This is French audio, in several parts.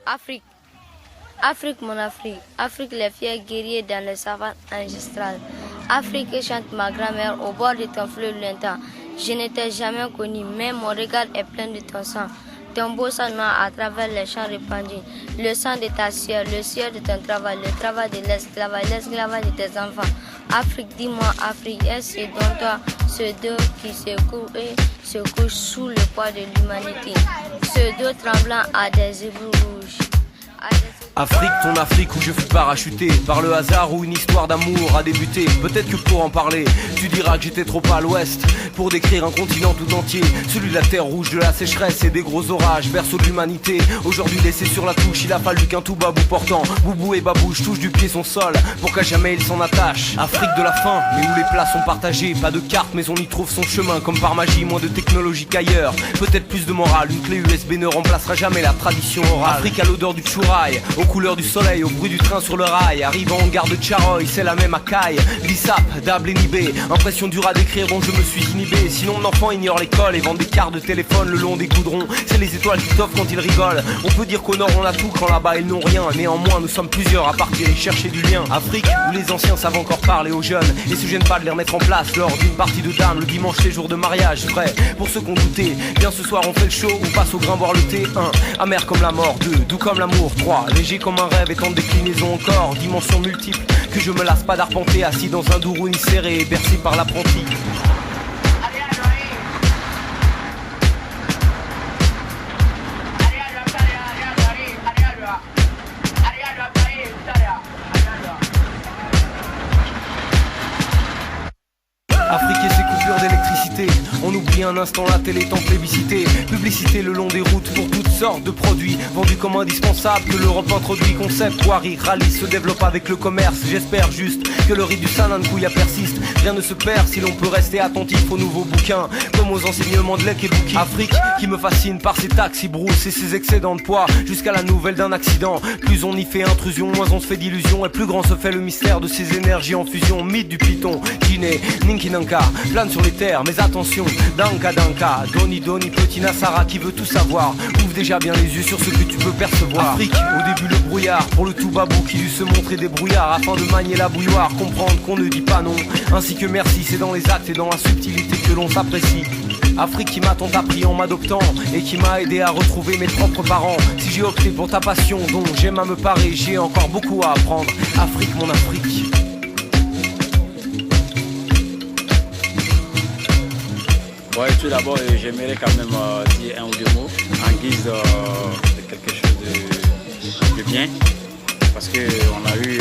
Afrique. Afrique, mon Afrique. Afrique, les fiers guerriers dans les savanes ancestrales. Afrique, chante ma grand-mère au bord de ton fleuve lointain. Je ne t'ai jamais connu, mais mon regard est plein de ton sang. Ton beau sang noir à travers les champs répandus. Le sang de ta sueur, le sueur de ton travail, le travail de l'esclavage de tes enfants. Afrique, dis-moi, Afrique, est-ce donc toi, ce dos qui se couche sous le poids de l'humanité? Ce dos tremblant a des éboues rouges. Afrique, ton Afrique où je fus parachuté par le hasard où une histoire d'amour a débuté. Peut-être que pour en parler, tu diras que j'étais trop à l'ouest pour décrire un continent tout entier, celui de la terre rouge, de la sécheresse et des gros orages, berceau de l'humanité. Aujourd'hui laissé sur la touche, il a fallu qu'un tout babou portant boubou et babouche touche du pied son sol pour qu'à jamais il s'en attache. Afrique de la faim, mais où les plats sont partagés, pas de carte mais on y trouve son chemin comme par magie, moins de technologie qu'ailleurs, peut-être plus de morale. Une clé USB ne remplacera jamais la tradition orale. Afrique à l'odeur du chouraï, aux couleurs du soleil, au bruit du train sur le rail. Arrivant en gare de Tcharoy, c'est la même à Caille, Bissap, Dable et Nibé. Impression dure à décrire dont je me suis inhibé. Sinon mon enfant ignore l'école et vend des cartes de téléphone le long des goudrons. C'est les étoiles qui t'offrent quand ils rigolent. On peut dire qu'au nord on a tout quand là-bas ils n'ont rien. Néanmoins nous sommes plusieurs à partir et chercher du lien. Afrique où les anciens savent encore parler aux jeunes et se gênent pas de les remettre en place lors d'une partie de dames. Le dimanche c'est jour de mariage, vrai pour ceux qu'on doutait. Bien ce soir on fait le show, on passe au grain boire le thé. 1, amer comme la mort. 2, doux comme l'amour. 3, léger comme un rêve et tant de déclinaisons encore. Dimensions multiples que je me lasse pas d'arpenter. Assis dans un dourouni serré, bercé par l'apprenti. Afrique et ses coupures d'électricité. On oublie un instant la télé tant plébiscitée. Publicité le long des routes pour toutes sortes de produits vendus comme indispensables que l'Europe introduit. Concept, Wari, rallye se développe avec le commerce. J'espère juste que le riz du Sanankuya persiste. Rien ne se perd si l'on peut rester attentif aux nouveaux bouquins comme aux enseignements de Lek et Bouki. Afrique qui me fascine par ses taxis brousses et ses excédents de poids jusqu'à la nouvelle d'un accident. Plus on y fait intrusion, moins on se fait d'illusions et plus grand se fait le mystère de ces énergies en fusion. Mythe du Python, Guinée, Ninkinanka, plane sur les terres, mais attention, Danka Danka, Doni Doni, petit Nassara qui veut tout savoir. Ouvre déjà bien les yeux sur ce que tu peux percevoir. Afrique, au début le brouillard, pour le tout babou qui dut se montrer des brouillards afin de manier la bouilloire, comprendre qu'on ne dit pas non, ainsi que merci, c'est dans les actes et dans la subtilité que l'on s'apprécie. Afrique qui m'a tant appris en m'adoptant et qui m'a aidé à retrouver mes propres parents. Si j'ai opté pour ta passion dont j'aime à me parer, j'ai encore beaucoup à apprendre. Afrique, mon Afrique. Ouais, tout d'abord, j'aimerais quand même dire un ou deux mots en guise de quelque chose de bien. Parce qu'on a eu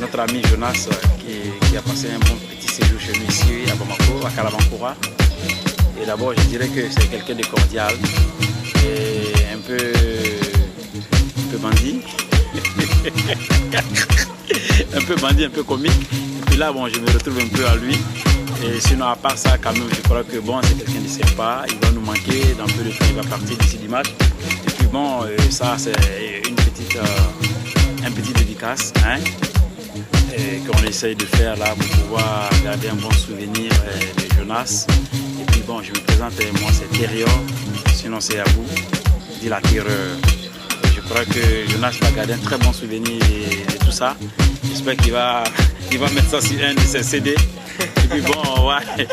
notre ami Jonas qui a passé un bon petit séjour chez nous ici à Bamako, à Kalabankura. Et d'abord, je dirais que c'est quelqu'un de cordial et un peu bandit. Un peu bandit, un peu comique. Et puis là, bon, je me retrouve un peu à lui. Et sinon, à part ça, quand même, je crois que bon, c'est quelqu'un de sympa. Il va nous manquer. Dans peu de temps, il va partir d'ici dimanche. Et puis bon, ça, c'est un petit dédicace, hein, qu'on essaye de faire là pour pouvoir garder un bon souvenir de Jonas. Et puis bon, je me présente, moi, c'est Thérior. Sinon, c'est à vous, dit la terreur. Je crois que Jonas va garder un très bon souvenir de tout ça. J'espère qu'il va mettre ça sur un de ses CD. Et puis bon, ouais.